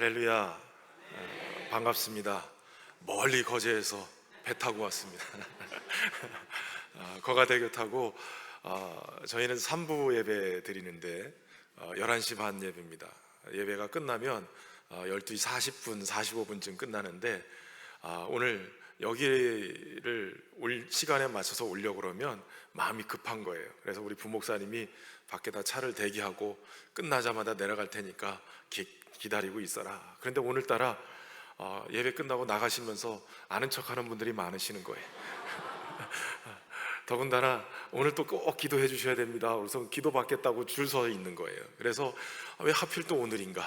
할렐루야. 반갑습니다. 멀리 거제에서 배 타고 왔습니다. 거가대교 타고 저희는 3부 예배 드리는데 11시 반 예배입니다. 예배가 끝나면 12시 40분, 45분쯤 끝나는데 오늘 여기를 올 시간에 맞춰서 오려고 그러면 마음이 급한 거예요. 그래서 우리 부목사님이 밖에다 차를 대기하고 끝나자마자 내려갈 테니까 기다리고 있어라. 그런데 오늘따라 예배 끝나고 나가시면서 아는 척하는 분들이 많으시는 거예요. 더군다나 오늘 또 꼭 기도해 주셔야 됩니다. 그래서 기도 받겠다고 줄 서 있는 거예요. 그래서 왜 하필 또 오늘인가?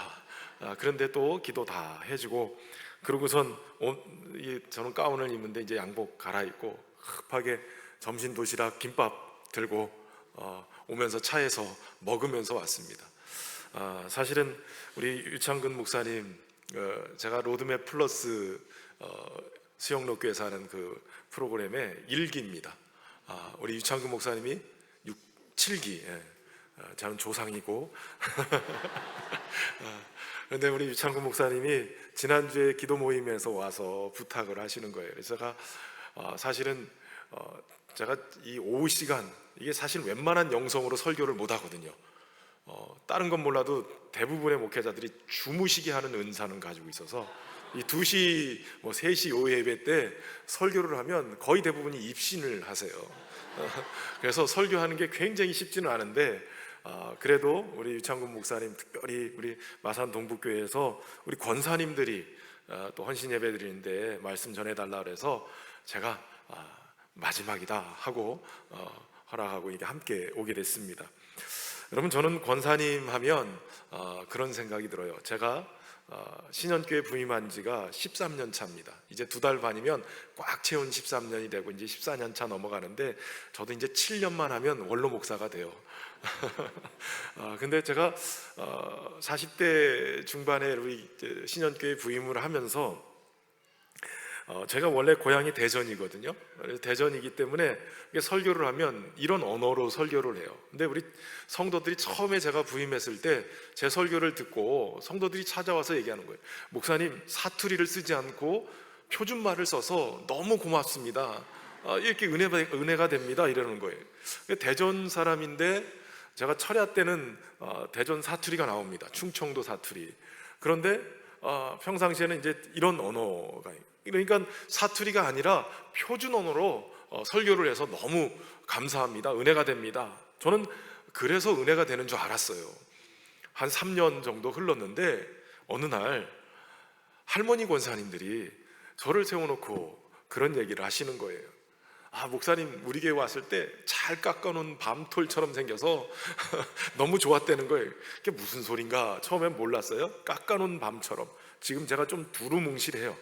그런데 또 기도 다 해주고 그러고선 저는 가운을 입는데 이제 양복 갈아입고 급하게 점심 도시락 김밥 들고 오면서 차에서 먹으면서 왔습니다. 사실은 우리 유창근 목사님, 제가 로드맵 플러스 수영로교에서 하는 그 프로그램의 일기입니다. 우리 유창근 목사님이 7기, 저는 조상이고 그런데 우리 유창근 목사님이 지난주에 기도 모임에서 와서 부탁을 하시는 거예요. 그래서 제가 사실은 제가 이 오후 시간, 이게 사실 웬만한 영성으로 설교를 못 하거든요. 다른 건 몰라도 대부분의 목회자들이 주무시게 하는 은사는 가지고 있어서 이 2시, 3시 오후 예배 때 설교를 하면 거의 대부분이 입신을 하세요. 그래서 설교하는 게 굉장히 쉽지는 않은데 그래도 우리 유창근 목사님, 특별히 우리 마산 동북교회에서 우리 권사님들이 또 헌신 예배 드리는데 말씀 전해달라 그래서 제가 마지막이다 하고 허락하고 이게 함께 오게 됐습니다. 여러분, 저는 권사님 하면 그런 생각이 들어요. 제가 신현교회 부임한 지가 13년 차입니다. 이제 2달 반이면 꽉 채운 13년이 되고 이제 14년 차 넘어가는데 저도 이제 7년만 하면 원로 목사가 돼요. 근데 제가 40대 중반에 우리 신현교회 부임을 하면서 제가 원래 고향이 대전이거든요. 대전이기 때문에 설교를 하면 이런 언어로 설교를 해요. 근데 우리 성도들이 처음에 제가 부임했을 때 제 설교를 듣고 성도들이 찾아와서 얘기하는 거예요. 목사님, 사투리를 쓰지 않고 표준말을 써서 너무 고맙습니다. 이렇게 은혜가 됩니다. 이러는 거예요. 대전 사람인데 제가 철야 때는 대전 사투리가 나옵니다. 충청도 사투리. 그런데 평상시에는 이제 이런 언어가, 그러니까 사투리가 아니라 표준 언어로 설교를 해서 너무 감사합니다. 은혜가 됩니다. 저는 그래서 은혜가 되는 줄 알았어요. 한 3년 정도 흘렀는데 어느 날 할머니 권사님들이 저를 세워놓고 그런 얘기를 하시는 거예요. 목사님 우리 교회 왔을 때 잘 깎아놓은 밤톨처럼 생겨서 너무 좋았다는 거예요. 그게 무슨 소린가 처음엔 몰랐어요. 깎아놓은 밤처럼. 지금 제가 좀 두루뭉실해요.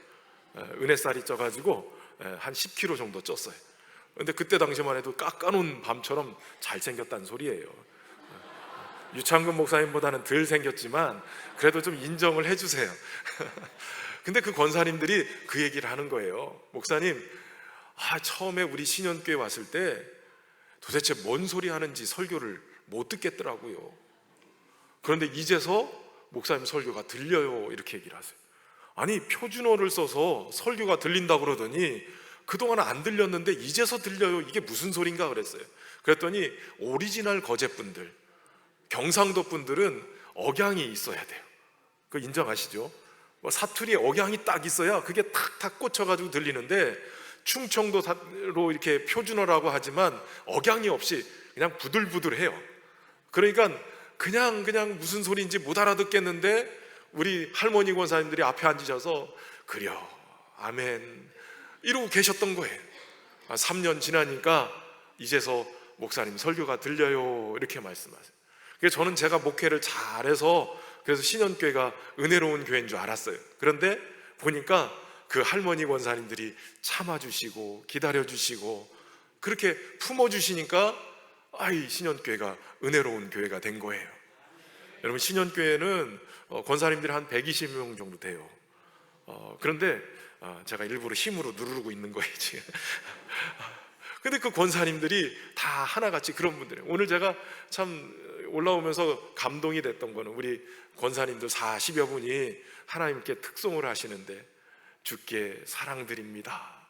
은혜살이 쪄가지고 한 10kg 정도 쪘어요. 근데 그때 당시만 해도 깎아놓은 밤처럼 잘생겼다는 소리예요. 유창근 목사님보다는 덜 생겼지만 그래도 좀 인정을 해주세요. 근데 그 권사님들이 그 얘기를 하는 거예요. 목사님, 처음에 우리 신현교회 왔을 때 도대체 뭔 소리 하는지 설교를 못 듣겠더라고요. 그런데 이제서 목사님 설교가 들려요. 이렇게 얘기를 하세요. 아니, 표준어를 써서 설교가 들린다고 그러더니 그동안 안 들렸는데 이제서 들려요. 이게 무슨 소린가 그랬어요. 그랬더니 오리지널 거제분들, 경상도 분들은 억양이 있어야 돼요. 그거 인정하시죠? 사투리에 억양이 딱 있어야 그게 탁탁 꽂혀가지고 들리는데 충청도로 이렇게 표준어라고 하지만 억양이 없이 그냥 부들부들해요. 그러니까 그냥 무슨 소리인지 못 알아듣겠는데 우리 할머니 권사님들이 앞에 앉으셔서 그려, 아멘 이러고 계셨던 거예요. 3년 지나니까 이제서 목사님 설교가 들려요 이렇게 말씀하세요. 그래서 저는 제가 목회를 잘해서 그래서 신현교회가 은혜로운 교회인 줄 알았어요. 그런데 보니까 그 할머니 권사님들이 참아주시고 기다려주시고 그렇게 품어주시니까 신현교회가 은혜로운 교회가 된 거예요. 여러분, 신현교회는 권사님들이 한 120명 정도 돼요. 그런데 제가 일부러 힘으로 누르고 있는 거예요 지금. 근데 그 권사님들이 다 하나같이 그런 분들이에요. 오늘 제가 참 올라오면서 감동이 됐던 거는 우리 권사님들 40여 분이 하나님께 특송을 하시는데 주께 사랑드립니다.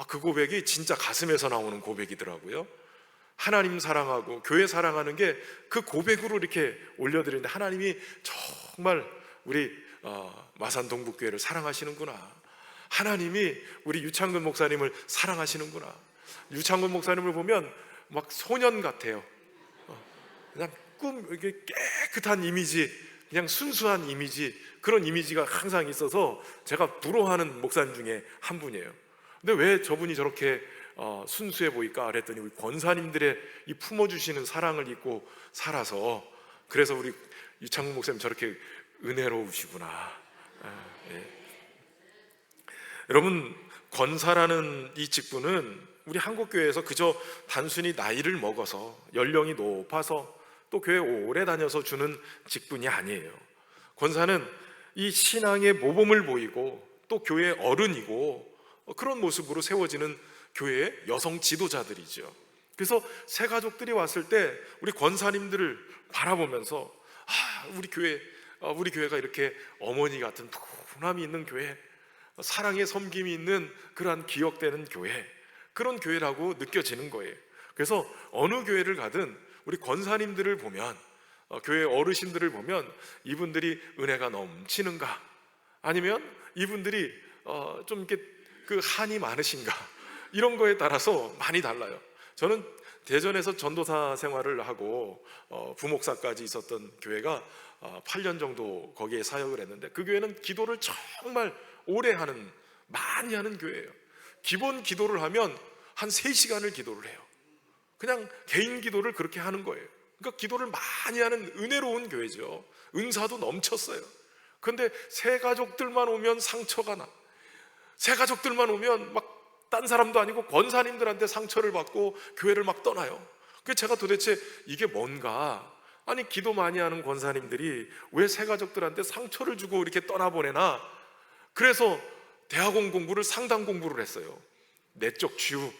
그 고백이 진짜 가슴에서 나오는 고백이더라고요. 하나님 사랑하고 교회 사랑하는 게 그 고백으로 이렇게 올려드리는데 하나님이 정말 우리 마산 동북교회를 사랑하시는구나. 하나님이 우리 유창근 목사님을 사랑하시는구나. 유창근 목사님을 보면 막 소년 같아요. 그냥 이게 깨끗한 이미지, 그냥 순수한 이미지, 그런 이미지가 항상 있어서 제가 부러워하는 목사님 중에 한 분이에요. 근데 왜 저분이 저렇게 순수해 보일까 그랬더니 우리 권사님들의 이 품어주시는 사랑을 잊고 살아서, 그래서 우리 유창근 목사님 저렇게 은혜로우시구나. 예. 여러분, 권사라는 이 직분은 우리 한국교회에서 그저 단순히 나이를 먹어서 연령이 높아서 또 교회 오래 다녀서 주는 직분이 아니에요. 권사는 이 신앙의 모범을 보이고 또 교회의 어른이고 그런 모습으로 세워지는 교회의 여성 지도자들이죠. 그래서 새 가족들이 왔을 때 우리 권사님들을 바라보면서 우리 교회가 이렇게 어머니 같은 푸근함이 있는 교회, 사랑의 섬김이 있는 그러한 기억되는 교회, 그런 교회라고 느껴지는 거예요. 그래서 어느 교회를 가든 우리 권사님들을 보면, 교회 어르신들을 보면 이분들이 은혜가 넘치는가, 아니면 이분들이 좀 이렇게 그 한이 많으신가, 이런 거에 따라서 많이 달라요. 저는 대전에서 전도사 생활을 하고 부목사까지 있었던 교회가 8년 정도 거기에 사역을 했는데, 그 교회는 기도를 정말 오래 하는, 많이 하는 교회예요. 기본 기도를 하면 한 3시간을 기도를 해요. 그냥 개인 기도를 그렇게 하는 거예요. 그러니까 기도를 많이 하는 은혜로운 교회죠. 은사도 넘쳤어요. 그런데 새 가족들만 오면 상처가 나. 새 가족들만 오면 막 딴 사람도 아니고 권사님들한테 상처를 받고 교회를 막 떠나요. 그래서 제가 도대체 이게 뭔가, 아니 기도 많이 하는 권사님들이 왜 새 가족들한테 상처를 주고 이렇게 떠나보내나. 그래서 대학원 공부를, 상당 공부를 했어요. 내적 치유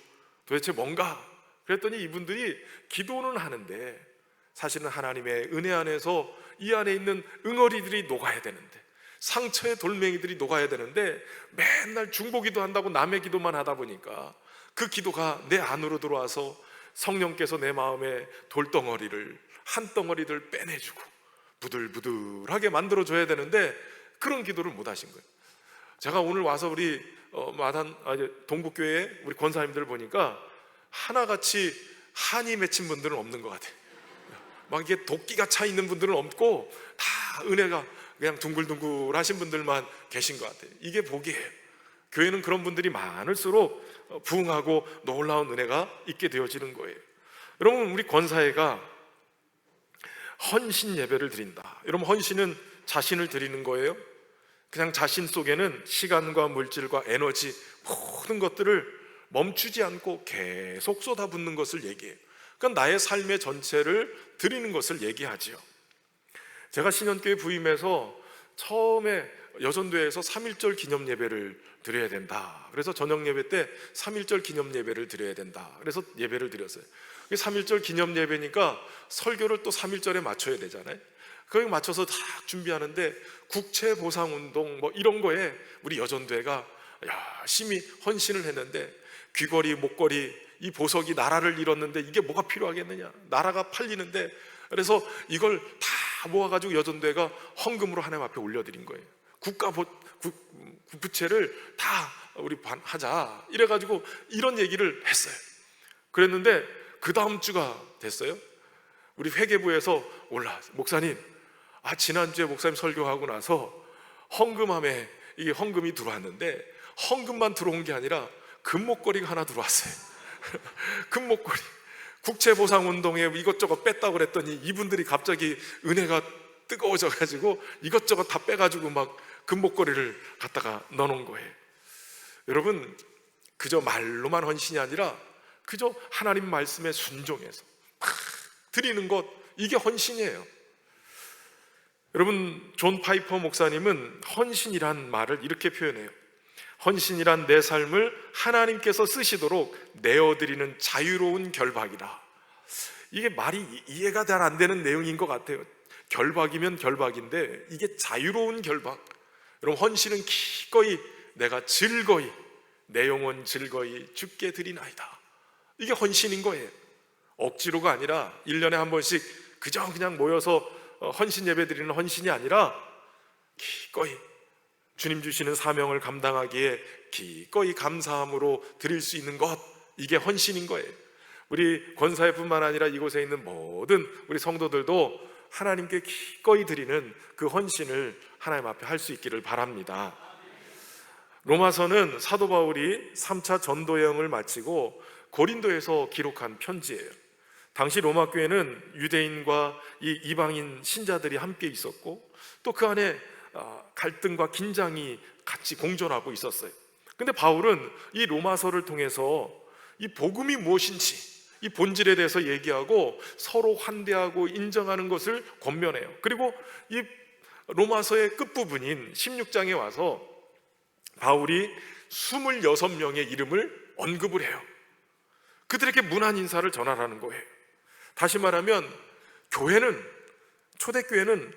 도대체 뭔가. 그랬더니 이분들이 기도는 하는데 사실은 하나님의 은혜 안에서 이 안에 있는 응어리들이 녹아야 되는데, 상처의 돌멩이들이 녹아야 되는데 맨날 중보기도 한다고 남의 기도만 하다 보니까 그 기도가 내 안으로 들어와서 성령께서 내 마음에 돌덩어리를, 한 덩어리를 빼내주고 부들부들하게 만들어줘야 되는데 그런 기도를 못 하신 거예요. 제가 오늘 와서 우리 동북교회 우리 권사님들 보니까 하나같이 한이 맺힌 분들은 없는 것 같아요. 막 이게 도끼가 차 있는 분들은 없고 다 은혜가 그냥 둥글둥글 하신 분들만 계신 것 같아요. 이게 복이에요. 교회는 그런 분들이 많을수록 부흥하고 놀라운 은혜가 있게 되어지는 거예요. 여러분, 우리 권사회가 헌신 예배를 드린다. 여러분, 헌신은 자신을 드리는 거예요. 그냥 자신 속에는 시간과 물질과 에너지, 모든 것들을 멈추지 않고 계속 쏟아붓는 것을 얘기해요. 그러니까 나의 삶의 전체를 드리는 것을 얘기하지요. 제가 신현교회 부임해서 처음에 여전도에서 3.1절 기념 예배를 드려야 된다. 그래서 저녁 예배 때 3.1절 기념 예배를 드려야 된다. 그래서 예배를 드렸어요. 3.1절 기념 예배니까 설교를 또 3.1절에 맞춰야 되잖아요. 거기 맞춰서 다 준비하는데 국채보상운동 뭐 이런 거에 우리 여전도회가 열심히 헌신을 했는데, 귀걸이, 목걸이, 이 보석이 나라를 잃었는데 이게 뭐가 필요하겠느냐, 나라가 팔리는데. 그래서 이걸 다 모아가지고 여전도회가 헌금으로 하나님 앞에 올려드린 거예요. 부채를 다 우리 하자 이래가지고 이런 얘기를 했어요. 그랬는데 그 다음 주가 됐어요. 우리 회계부에서 목사님, 지난주에 목사님 설교하고 나서 헌금함에 이게 헌금이 들어왔는데 헌금만 들어온 게 아니라 금목걸이가 하나 들어왔어요. 금목걸이, 국채보상운동에 이것저것 뺐다고 그랬더니 이분들이 갑자기 은혜가 뜨거워져 가지고 이것저것 다 빼가지고 막 금목걸이를 갖다가 넣어놓은 거예요. 여러분, 그저 말로만 헌신이 아니라 그저 하나님 말씀에 순종해서 드리는 것, 이게 헌신이에요. 여러분, 존 파이퍼 목사님은 헌신이란 말을 이렇게 표현해요. 헌신이란 내 삶을 하나님께서 쓰시도록 내어드리는 자유로운 결박이다. 이게 말이 이해가 잘 안 되는 내용인 것 같아요. 결박이면 결박인데 이게 자유로운 결박. 여러분, 헌신은 기꺼이 내가 즐거이 내 영혼 즐거이 주께 드리나이다. 이게 헌신인 거예요. 억지로가 아니라 1년에 한 번씩 그냥 모여서 헌신 예배 드리는 헌신이 아니라 기꺼이 주님 주시는 사명을 감당하기에 기꺼이 감사함으로 드릴 수 있는 것, 이게 헌신인 거예요. 우리 권사회뿐만 아니라 이곳에 있는 모든 우리 성도들도 하나님께 기꺼이 드리는 그 헌신을 하나님 앞에 할 수 있기를 바랍니다. 로마서는 사도 바울이 3차 전도 여행을 마치고 고린도에서 기록한 편지예요. 당시 로마 교회는 유대인과 이 이방인 신자들이 함께 있었고 또 그 안에 갈등과 긴장이 같이 공존하고 있었어요. 근데 바울은 이 로마서를 통해서 이 복음이 무엇인지 이 본질에 대해서 얘기하고 서로 환대하고 인정하는 것을 권면해요. 그리고 이 로마서의 끝부분인 16장에 와서 바울이 26명의 이름을 언급을 해요. 그들에게 문안 인사를 전하라는 거예요. 다시 말하면 교회는, 초대교회는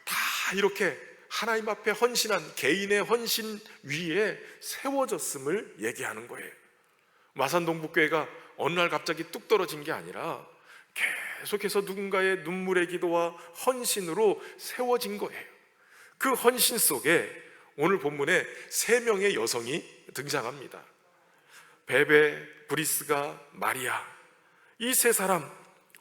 다 이렇게 하나님 앞에 헌신한 개인의 헌신 위에 세워졌음을 얘기하는 거예요. 마산동북교회가 어느 날 갑자기 뚝 떨어진 게 아니라 계속해서 누군가의 눈물의 기도와 헌신으로 세워진 거예요. 그 헌신 속에 오늘 본문에 3명의 여성이 등장합니다. 베베, 브리스가, 마리아. 이 3사람,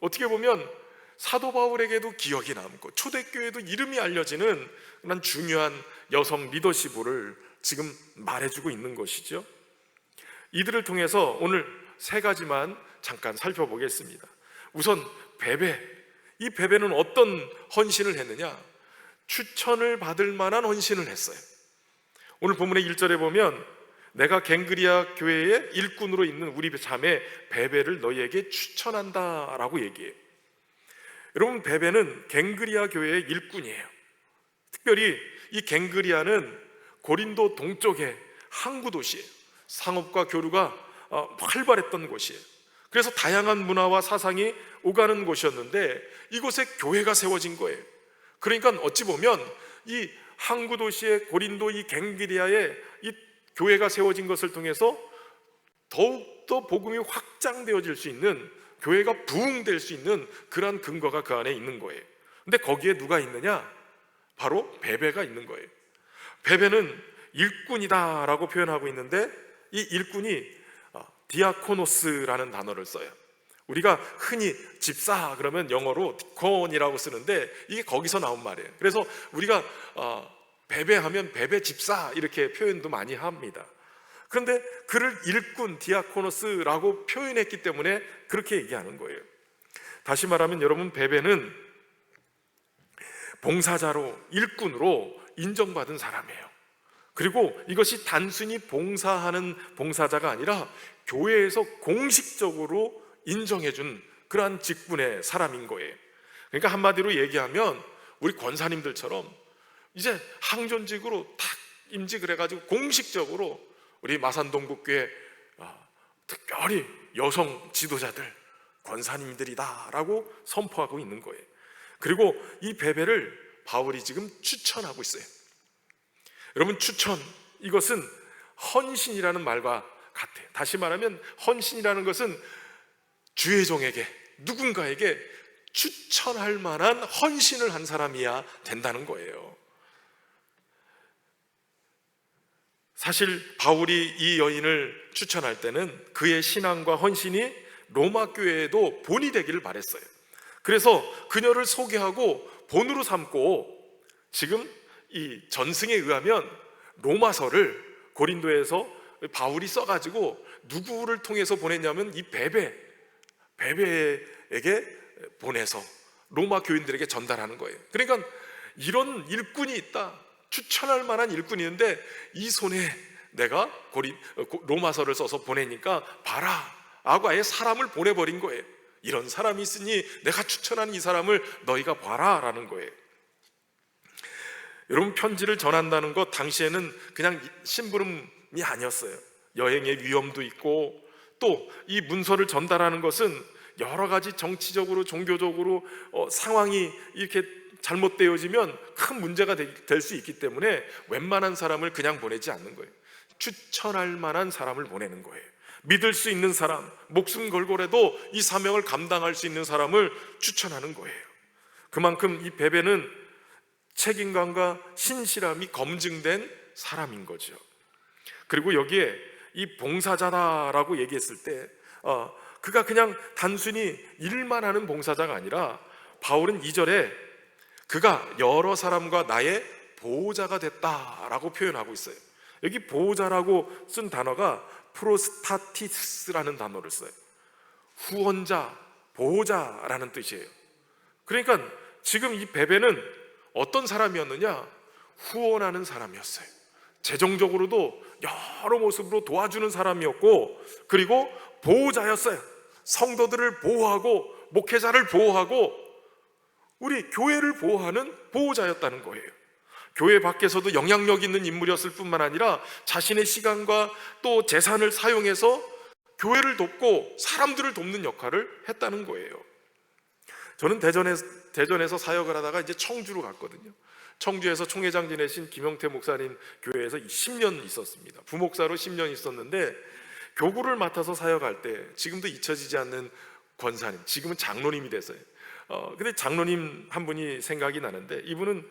어떻게 보면 사도 바울에게도 기억이 남고 초대교회도 이름이 알려지는 그런 중요한 여성 리더십을 지금 말해주고 있는 것이죠. 이들을 통해서 오늘 3가지만 잠깐 살펴보겠습니다. 우선 베베, 이 베베는 어떤 헌신을 했느냐? 추천을 받을 만한 헌신을 했어요. 오늘 본문의 1절에 보면 내가 갱그리아 교회의 일꾼으로 있는 우리 자매 베베를 너희에게 추천한다 라고 얘기해요. 여러분, 베베는 갱그리아 교회의 일꾼이에요. 특별히 이 갱그리아는 고린도 동쪽의 항구 도시예요. 상업과 교류가 활발했던 곳이에요. 그래서 다양한 문화와 사상이 오가는 곳이었는데 이곳에 교회가 세워진 거예요. 그러니까 어찌 보면 이 항구 도시의 고린도 이 갱그리아에 이 교회가 세워진 것을 통해서 더욱더 복음이 확장되어질 수 있는, 교회가 부흥될 수 있는 그러한 근거가 그 안에 있는 거예요. 근데 거기에 누가 있느냐? 바로 베베가 있는 거예요. 베베는 일꾼이다 라고 표현하고 있는데 이 일꾼이 디아코노스라는 단어를 써요. 우리가 흔히 집사 그러면 영어로 디콘이라고 쓰는데 이게 거기서 나온 말이에요. 그래서 우리가 베베하면 베베 집사 이렇게 표현도 많이 합니다. 그런데 그를 일꾼 디아코노스라고 표현했기 때문에 그렇게 얘기하는 거예요. 다시 말하면 여러분, 베베는 봉사자로, 일꾼으로 인정받은 사람이에요. 그리고 이것이 단순히 봉사하는 봉사자가 아니라 교회에서 공식적으로 인정해준 그러한 직분의 사람인 거예요. 그러니까 한마디로 얘기하면 우리 권사님들처럼 이제 항존직으로 탁 임직을 해가지고 공식적으로 우리 마산동북교회 특별히 여성 지도자들, 권사님들이다 라고 선포하고 있는 거예요. 그리고 이 베베를 바울이 지금 추천하고 있어요. 여러분, 추천, 이것은 헌신이라는 말과 같아요. 다시 말하면 헌신이라는 것은 주의 종에게, 누군가에게 추천할 만한 헌신을 한 사람이야 된다는 거예요. 사실 바울이 이 여인을 추천할 때는 그의 신앙과 헌신이 로마 교회에도 본이 되기를 바랬어요. 그래서 그녀를 소개하고 본으로 삼고 지금 이 전승에 의하면 로마서를 고린도에서 바울이 써가지고 누구를 통해서 보냈냐면 이 베베에게 보내서 로마 교인들에게 전달하는 거예요. 그러니까 이런 일꾼이 있다, 추천할 만한 일꾼이 있는데 이 손에 내가 로마서를 써서 보내니까 봐라 하고 아예 사람을 보내버린 거예요. 이런 사람이 있으니 내가 추천한 이 사람을 너희가 봐라 라는 거예요. 여러분, 편지를 전한다는 것 당시에는 그냥 심부름이 아니었어요. 여행의 위험도 있고 또 이 문서를 전달하는 것은 여러 가지 정치적으로 종교적으로 상황이 이렇게 잘못되어지면 큰 문제가 될 수 있기 때문에 웬만한 사람을 그냥 보내지 않는 거예요. 추천할 만한 사람을 보내는 거예요. 믿을 수 있는 사람, 목숨 걸고라도 이 사명을 감당할 수 있는 사람을 추천하는 거예요. 그만큼 이 베베는 책임감과 신실함이 검증된 사람인 거죠. 그리고 여기에 이 봉사자다라고 얘기했을 때 그가 그냥 단순히 일만 하는 봉사자가 아니라 바울은 2절에 그가 여러 사람과 나의 보호자가 됐다라고 표현하고 있어요. 여기 보호자라고 쓴 단어가 프로스타티스라는 단어를 써요. 후원자, 보호자라는 뜻이에요. 그러니까 지금 이 베베는 어떤 사람이었느냐? 후원하는 사람이었어요. 재정적으로도 여러 모습으로 도와주는 사람이었고, 그리고 보호자였어요. 성도들을 보호하고 목회자를 보호하고 우리 교회를 보호하는 보호자였다는 거예요. 교회 밖에서도 영향력 있는 인물이었을 뿐만 아니라 자신의 시간과 또 재산을 사용해서 교회를 돕고 사람들을 돕는 역할을 했다는 거예요. 저는 대전에서 사역을 하다가 이제 청주로 갔거든요. 청주에서 총회장 지내신 김영태 목사님 교회에서 10년 있었습니다. 부목사로 10년 있었는데 교구를 맡아서 사역할 때 지금도 잊혀지지 않는 권사님, 지금은 장로님이 됐어요. 근데 장로님 한 분이 생각이 나는데 이분은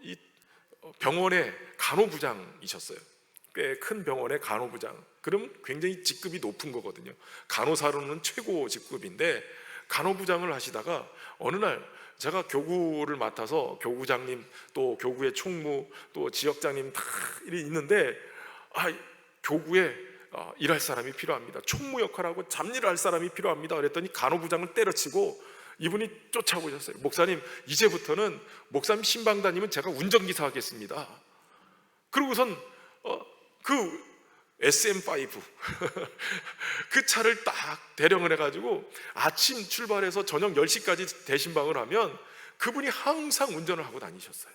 이 병원의 간호부장이셨어요. 꽤 큰 병원의 간호부장. 그럼 굉장히 직급이 높은 거거든요. 간호사로는 최고 직급인데 간호부장을 하시다가 어느 날 제가 교구를 맡아서 교구장님 또 교구의 총무 또 지역장님 다 있는데 교구에 일할 사람이 필요합니다. 총무 역할하고 잡일을 할 사람이 필요합니다. 그랬더니 간호부장을 때려치고 이분이 쫓아오셨어요. 목사님, 이제부터는 목사님 신방다니면 제가 운전기사 하겠습니다. 그러고선 그 SM5 그 차를 딱 대령을 해가지고 아침 출발해서 저녁 10시까지 대신방을 하면 그분이 항상 운전을 하고 다니셨어요.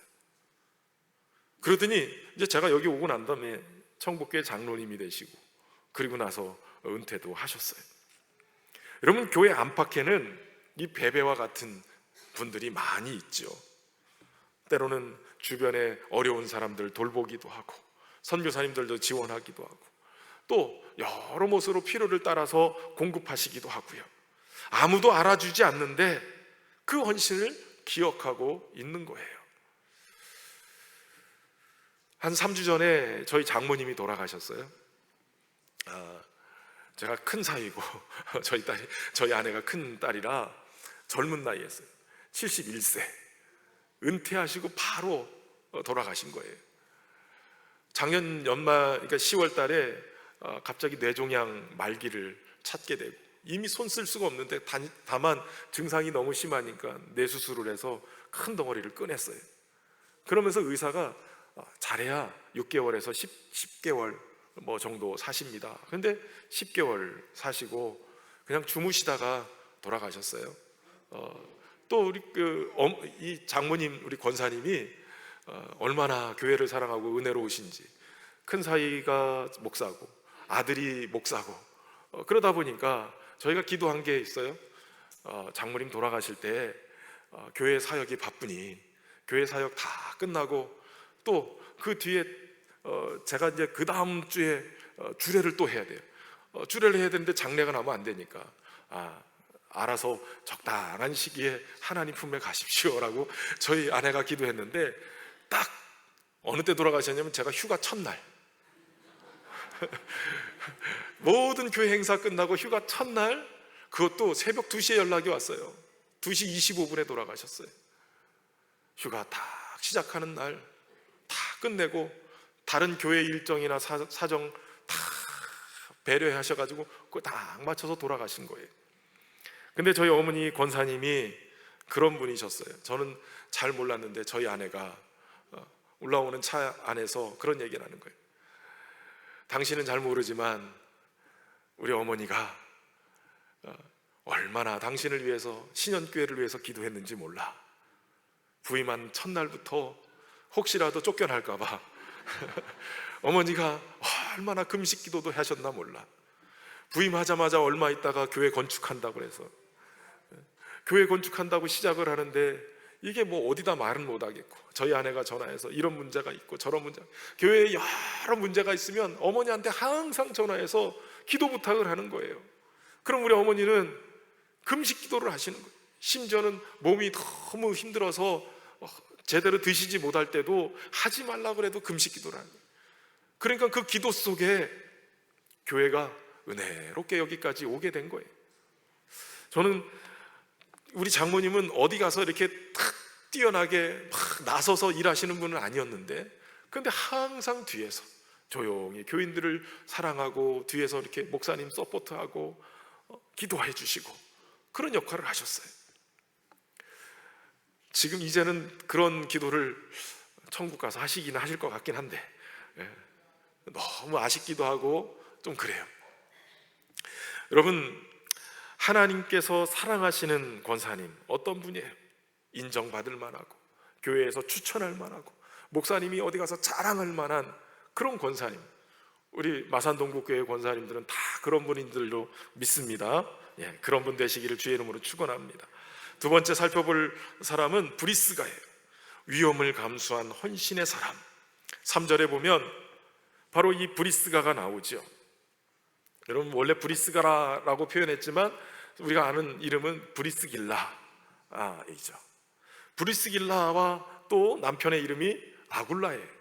그러더니 이제 제가 여기 오고 난 다음에 청북교회 장로님이 되시고 그리고 나서 은퇴도 하셨어요. 여러분, 교회 안팎에는 이 베베와 같은 분들이 많이 있죠. 때로는 주변에 어려운 사람들 돌보기도 하고 선교사님들도 지원하기도 하고 또 여러 모습으로 필요를 따라서 공급하시기도 하고요. 아무도 알아주지 않는데 그 헌신을 기억하고 있는 거예요. 한 3주 전에 저희 장모님이 돌아가셨어요. 제가 큰 사위고 저희 아내가 큰 딸이라 젊은 나이였어요. 71세 은퇴하시고 바로 돌아가신 거예요. 작년 연말, 그러니까 10월 달에 갑자기 뇌종양 말기를 찾게 되고 이미 손 쓸 수가 없는데 다만 증상이 너무 심하니까 뇌수술을 해서 큰 덩어리를 꺼냈어요. 그러면서 의사가 잘해야 6개월에서 10개월 뭐 정도 사십니다. 그런데 10개월 사시고 그냥 주무시다가 돌아가셨어요. 또 우리 이 장모님, 우리 권사님이 얼마나 교회를 사랑하고 은혜로우신지, 큰 사이가 목사고 아들이 목사고 그러다 보니까 저희가 기도한 게 있어요. 장모님 돌아가실 때 교회 사역이 바쁘니 교회 사역 다 끝나고 또 그 뒤에 제가 이제 그 다음 주에 주례를 또 해야 돼요. 주례를 해야 되는데 장례가 나면 안 되니까 알아서 적당한 시기에 하나님 품에 가십시오라고 저희 아내가 기도했는데 딱 어느 때 돌아가셨냐면 제가 휴가 첫날 모든 교회 행사 끝나고 휴가 첫날 그것도 새벽 2시에 연락이 왔어요. 2시 25분에 돌아가셨어요. 휴가 딱 시작하는 날 다 끝내고 다른 교회 일정이나 사정 다 배려하셔가지고 그거 딱 맞춰서 돌아가신 거예요. 근데 저희 어머니 권사님이 그런 분이셨어요. 저는 잘 몰랐는데 저희 아내가 올라오는 차 안에서 그런 얘기를 하는 거예요. 당신은 잘 모르지만 우리 어머니가 얼마나 당신을 위해서, 신현교회를 위해서 기도했는지 몰라. 부임한 첫날부터 혹시라도 쫓겨날까 봐 어머니가 얼마나 금식 기도도 하셨나 몰라. 부임하자마자 얼마 있다가 교회 건축한다고 해서 교회 건축한다고 시작을 하는데 이게 뭐 어디다 말은 못하겠고, 저희 아내가 전화해서 이런 문제가 있고 저런 문제, 교회에 여러 문제가 있으면 어머니한테 항상 전화해서 기도 부탁을 하는 거예요. 그럼 우리 어머니는 금식 기도를 하시는 거예요. 심지어는 몸이 너무 힘들어서 제대로 드시지 못할 때도 하지 말라고 해도 금식 기도를 하는 거예요. 그러니까 그 기도 속에 교회가 은혜롭게 여기까지 오게 된 거예요. 저는 우리 장모님은 어디 가서 이렇게 탁 뛰어나게 막 나서서 일하시는 분은 아니었는데, 그런데 항상 뒤에서 조용히 교인들을 사랑하고 뒤에서 이렇게 목사님 서포트하고 기도해 주시고 그런 역할을 하셨어요. 지금 이제는 그런 기도를 천국 가서 하시긴 하실 것 같긴 한데 너무 아쉽기도 하고 좀 그래요. 여러분, 하나님께서 사랑하시는 권사님 어떤 분이에요? 인정받을 만하고 교회에서 추천할 만하고 목사님이 어디 가서 자랑할 만한 그런 권사님, 우리 마산동국교회 권사님들은 다 그런 분들로 믿습니다. 그런 분 되시기를 주의 이름으로 축원합니다. 두 번째 살펴볼 사람은 브리스가예요. 위험을 감수한 헌신의 사람. 3절에 보면 바로 이 브리스가가 나오죠. 여러분, 원래 브리스가라고 표현했지만 우리가 아는 이름은 브리스길라이죠. 브리스길라와 또 남편의 이름이 아굴라예요.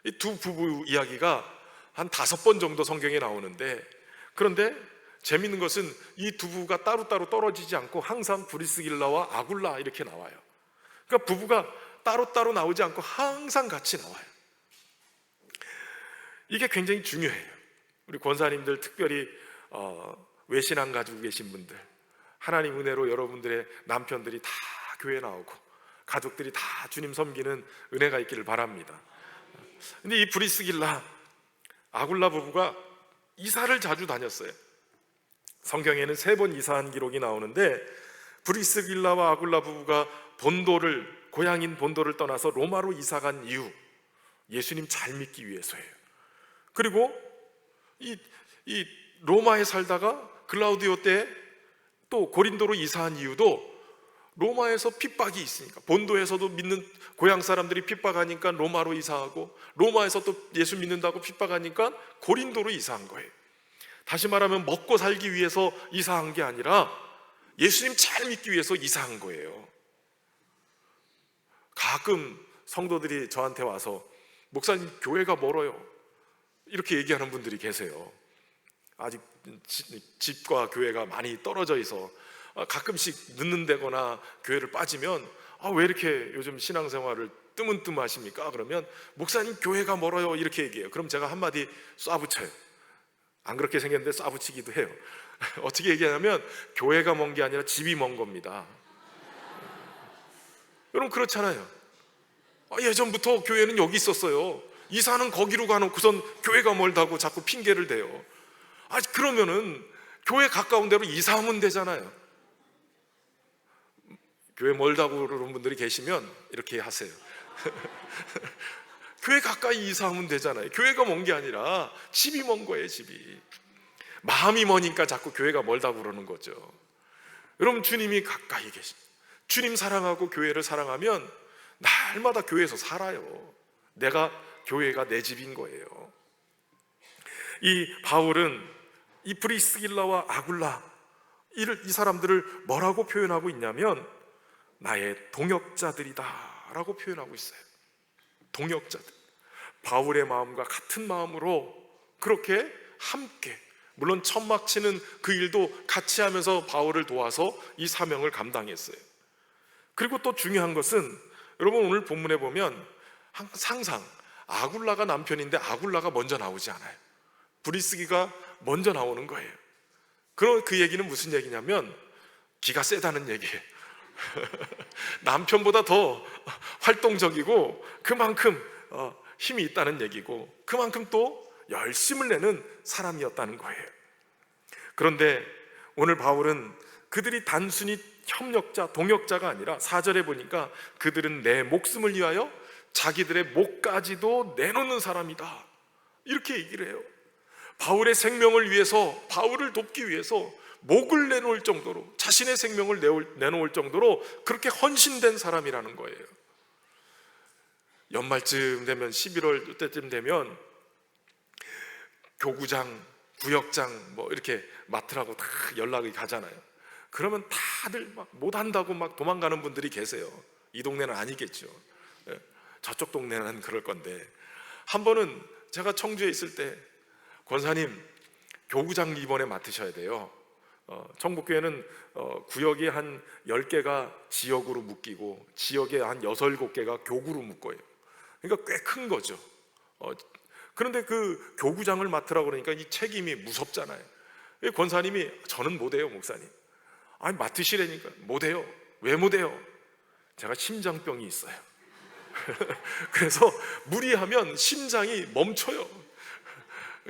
이 두 부부 이야기가 한 5번 정도 성경에 나오는데, 그런데 재밌는 것은 이 두 부부가 따로따로 떨어지지 않고 항상 브리스길라와 아굴라 이렇게 나와요. 그러니까 부부가 따로따로 나오지 않고 항상 같이 나와요. 이게 굉장히 중요해요. 우리 권사님들, 특별히 외신안 가지고 계신 분들, 하나님 은혜로 여러분들의 남편들이 다 교회 나오고 가족들이 다 주님 섬기는 은혜가 있기를 바랍니다. 근데 이 브리스길라 아굴라 부부가 이사를 자주 다녔어요. 성경에는 3번 이사한 기록이 나오는데, 브리스길라와 아굴라 부부가 고향인 본도를 떠나서 로마로 이사간 이유, 예수님 잘 믿기 위해서예요. 그리고 이 로마에 살다가 글라우디오 때 또 고린도로 이사한 이유도 로마에서 핍박이 있으니까, 본도에서도 믿는 고향 사람들이 핍박하니까 로마로 이사하고, 로마에서 또 예수 믿는다고 핍박하니까 고린도로 이사한 거예요. 다시 말하면 먹고 살기 위해서 이사한 게 아니라 예수님 잘 믿기 위해서 이사한 거예요. 가끔 성도들이 저한테 와서 목사님 교회가 멀어요 이렇게 얘기하는 분들이 계세요. 아직 집과 교회가 많이 떨어져 있어 가끔씩 늦는다거나 교회를 빠지면 왜 이렇게 요즘 신앙생활을 뜨문뜨문하십니까? 그러면 목사님 교회가 멀어요 이렇게 얘기해요. 그럼 제가 한마디 쏴붙여요. 안 그렇게 생겼는데 쏴붙이기도 해요. 어떻게 얘기하냐면 교회가 먼 게 아니라 집이 먼 겁니다. 여러분, 그렇잖아요. 예전부터 교회는 여기 있었어요. 이사는 거기로 가놓고선 교회가 멀다고 자꾸 핑계를 대요. 그러면은 교회 가까운 데로 이사하면 되잖아요. 교회 멀다고 그러는 분들이 계시면 이렇게 하세요. 교회 가까이 이사하면 되잖아요. 교회가 먼 게 아니라 집이 먼 거예요. 집이 마음이 머니까 자꾸 교회가 멀다고 그러는 거죠. 여러분, 주님이 가까이 계십니다. 주님 사랑하고 교회를 사랑하면 날마다 교회에서 살아요. 교회가 내 집인 거예요. 이 바울은 이 브리스길라와 아굴라 이 사람들을 뭐라고 표현하고 있냐면 나의 동역자들이다 라고 표현하고 있어요. 동역자들. 바울의 마음과 같은 마음으로 그렇게 함께, 물론 천막 치는 그 일도 같이 하면서 바울을 도와서 이 사명을 감당했어요. 그리고 또 중요한 것은, 여러분 오늘 본문에 보면 항상 아굴라가 남편인데 아굴라가 먼저 나오지 않아요. 브리스기가 먼저 나오는 거예요. 그 얘기는 무슨 얘기냐면 기가 세다는 얘기예요. 남편보다 더 활동적이고 그만큼 힘이 있다는 얘기고, 그만큼 또 열심을 내는 사람이었다는 거예요. 그런데 오늘 바울은 그들이 단순히 협력자, 동역자가 아니라 4절에 보니까 그들은 내 목숨을 위하여 자기들의 목까지도 내놓는 사람이다 이렇게 얘기를 해요. 바울의 생명을 위해서, 바울을 돕기 위해서 목을 내놓을 정도로, 자신의 생명을 내놓을 정도로 그렇게 헌신된 사람이라는 거예요. 연말쯤 되면, 11월 때쯤 되면 교구장, 구역장 뭐 이렇게 맡으라고 다 연락이 가잖아요. 그러면 다들 막 못한다고 막 도망가는 분들이 계세요. 이 동네는 아니겠죠. 저쪽 동네는 그럴 건데, 한 번은 제가 청주에 있을 때 권사님, 교구장 이번에 맡으셔야 돼요. 청북교회는 구역이 한 10개가 지역으로 묶이고 지역에 한 6, 7개가 교구로 묶어요. 그러니까 꽤 큰 거죠. 그런데 그 교구장을 맡으라고 그러니까 이 책임이 무섭잖아요. 권사님이 저는 못해요, 목사님. 아니, 맡으시라니까. 못해요. 왜 못해요? 제가 심장병이 있어요. 그래서 무리하면 심장이 멈춰요.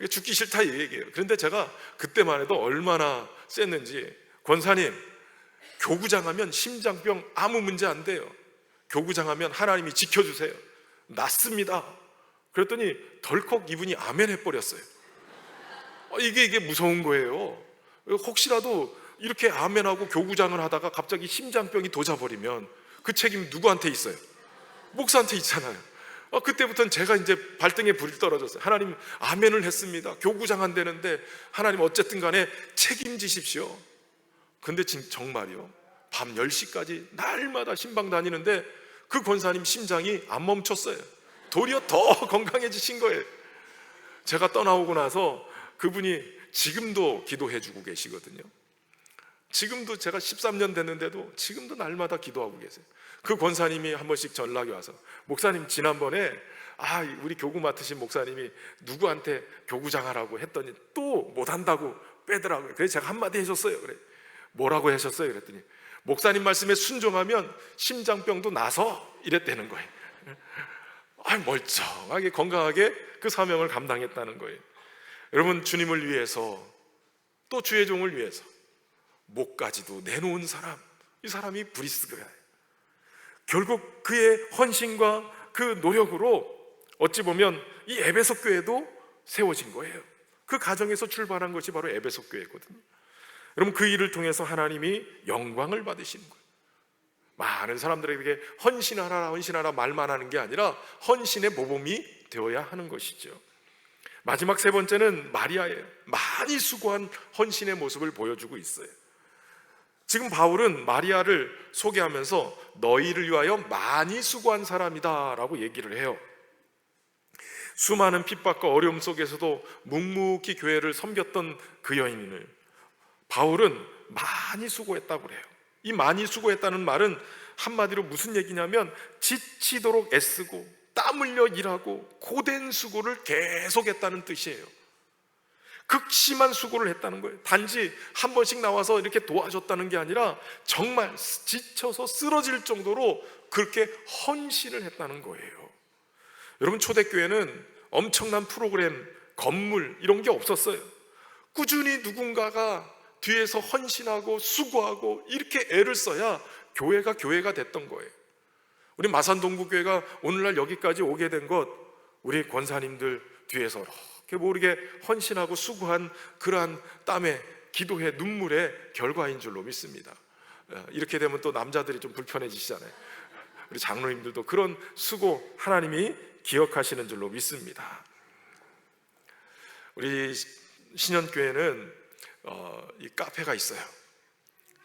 죽기 싫다 이 얘기예요. 그런데 제가 그때만 해도 얼마나 셌는지, 권사님, 교구장 하면 심장병 아무 문제 안 돼요. 교구장 하면 하나님이 지켜주세요. 낫습니다. 그랬더니 덜컥 이분이 아멘 해버렸어요. 이게 무서운 거예요. 혹시라도 이렇게 아멘하고 교구장을 하다가 갑자기 심장병이 도져버리면 그 책임 누구한테 있어요? 목사한테 있잖아요. 그때부터는 제가 이제 발등에 불이 떨어졌어요. 하나님, 아멘을 했습니다. 교구장 안 되는데 하나님 어쨌든 간에 책임지십시오. 근데 정말이요, 밤 10시까지 날마다 신방 다니는데 그 권사님 심장이 안 멈췄어요. 도리어 더 건강해지신 거예요. 제가 떠나오고 나서 그분이 지금도 기도해 주고 계시거든요. 지금도 제가 13년 됐는데도 지금도 날마다 기도하고 계세요. 그 권사님이 한 번씩 전락이 와서, 목사님, 지난번에 우리 교구 맡으신 목사님이 누구한테 교구장 하라고 했더니 또 못한다고 빼더라고요. 그래서 제가 한마디 해줬어요. 그래, 뭐라고 하셨어요? 그랬더니 목사님 말씀에 순종하면 심장병도 나서 이랬다는 거예요. 멀쩡하게 건강하게 그 사명을 감당했다는 거예요. 여러분, 주님을 위해서, 또 주의 종을 위해서 목까지도 내놓은 사람, 이 사람이 브리스가예요. 결국 그의 헌신과 그 노력으로 어찌 보면 이 에베소 교회도 세워진 거예요. 그 가정에서 출발한 것이 바로 에베소 교회거든요. 여러분, 그 일을 통해서 하나님이 영광을 받으시는 거예요. 많은 사람들에게 헌신하라, 헌신하라 말만 하는 게 아니라 헌신의 모범이 되어야 하는 것이죠. 마지막 세 번째는 마리아예요. 많이 수고한 헌신의 모습을 보여주고 있어요. 지금 바울은 마리아를 소개하면서 너희를 위하여 많이 수고한 사람이다 라고 얘기를 해요. 수많은 핍박과 어려움 속에서도 묵묵히 교회를 섬겼던 그 여인을 바울은 많이 수고했다고 그래요. 이 많이 수고했다는 말은 한마디로 무슨 얘기냐면 지치도록 애쓰고 땀 흘려 일하고 고된 수고를 계속했다는 뜻이에요. 극심한 수고를 했다는 거예요. 단지 한 번씩 나와서 이렇게 도와줬다는 게 아니라 정말 지쳐서 쓰러질 정도로 그렇게 헌신을 했다는 거예요. 여러분, 초대교회는 엄청난 프로그램, 건물 이런 게 없었어요. 꾸준히 누군가가 뒤에서 헌신하고 수고하고 이렇게 애를 써야 교회가 됐던 거예요. 우리 마산동구교회가 오늘날 여기까지 오게 된 것, 우리 권사님들 뒤에서 이렇게 모르게 헌신하고 수고한 그러한 땀의, 기도의, 눈물의 결과인 줄로 믿습니다. 이렇게 되면 또 남자들이 좀 불편해지시잖아요. 우리 장로님들도 그런 수고 하나님이 기억하시는 줄로 믿습니다. 우리 신현교회는 이 카페가 있어요.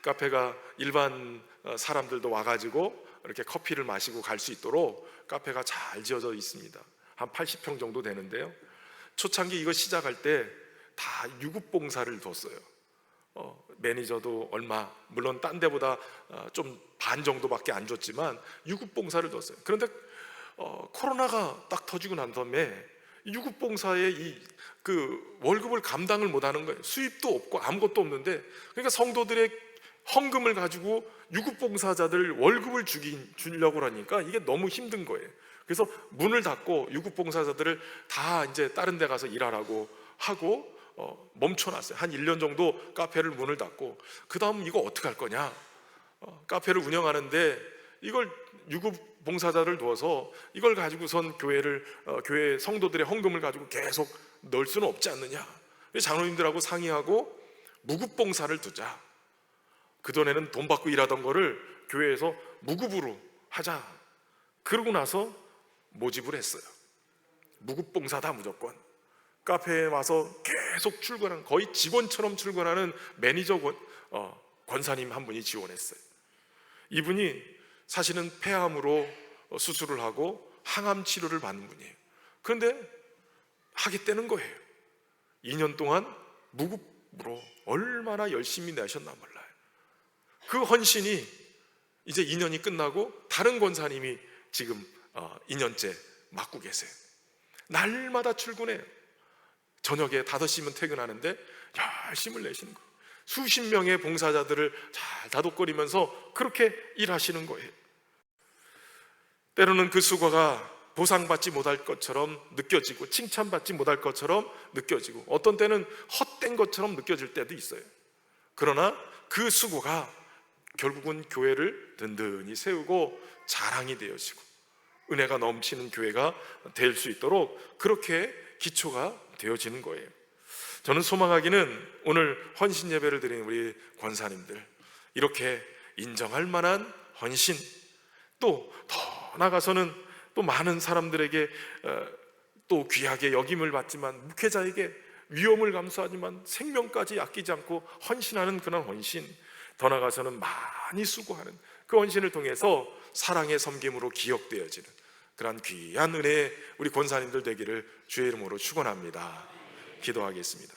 카페가 일반 사람들도 와가지고 이렇게 커피를 마시고 갈 수 있도록 카페가 잘 지어져 있습니다. 한 80평 정도 되는데요. 초창기 이거 시작할 때 다 유급봉사를 뒀어요. 매니저도 얼마, 물론 딴 데보다 좀 반 정도밖에 안 줬지만 유급봉사를 뒀어요. 그런데 코로나가 딱 터지고 난 다음에 유급봉사의 그 월급을 감당을 못하는 거예요. 수입도 없고 아무것도 없는데, 그러니까 성도들의 헌금을 가지고 유급봉사자들 월급을 주려고 하니까 이게 너무 힘든 거예요. 그래서 문을 닫고 유급봉사자들을 다 이제 다른 데 가서 일하라고 하고 멈춰놨어요. 한 1년 정도 카페를 문을 닫고, 그 다음 이거 어떻게 할 거냐, 카페를 운영하는데 이걸 유급봉사자를 두어서 이걸 가지고선 교회 성도들의 헌금을 가지고 계속 넣을 수는 없지 않느냐. 장로님들하고 상의하고 무급봉사를 두자. 그전에는 돈 받고 일하던 거를 교회에서 무급으로 하자. 그러고 나서 모집을 했어요. 무급봉사다 무조건. 카페에 와서 계속 출근하는, 거의 직원처럼 출근하는 매니저 권사님 한 분이 지원했어요. 이분이 사실은 폐암으로 수술을 하고 항암 치료를 받는 분이에요. 그런데 하겠다는 거예요. 2년 동안 무급으로 얼마나 열심히 내셨나 몰라요. 그 헌신이 이제 2년이 끝나고 다른 권사님이 지금 2년째 맡고 계세요. 날마다 출근해요. 저녁에 5시면 퇴근하는데 열심을 내시는 거예요. 수십 명의 봉사자들을 잘 다독거리면서 그렇게 일하시는 거예요. 때로는 그 수고가 보상받지 못할 것처럼 느껴지고 칭찬받지 못할 것처럼 느껴지고 어떤 때는 헛된 것처럼 느껴질 때도 있어요. 그러나 그 수고가 결국은 교회를 든든히 세우고 자랑이 되어지고 은혜가 넘치는 교회가 될 수 있도록 그렇게 기초가 되어지는 거예요. 저는 소망하기는 오늘 헌신 예배를 드리는 우리 권사님들, 이렇게 인정할 만한 헌신, 또 더 나아가서는 또 많은 사람들에게 또 귀하게 여김을 받지만 목회자에게 위험을 감수하지만 생명까지 아끼지 않고 헌신하는 그런 헌신, 더 나아가서는 많이 수고하는 그 헌신을 통해서 사랑의 섬김으로 기억되어지는 그러한 귀한 은혜의 우리 권사님들 되기를 주의 이름으로 축원합니다. 기도하겠습니다.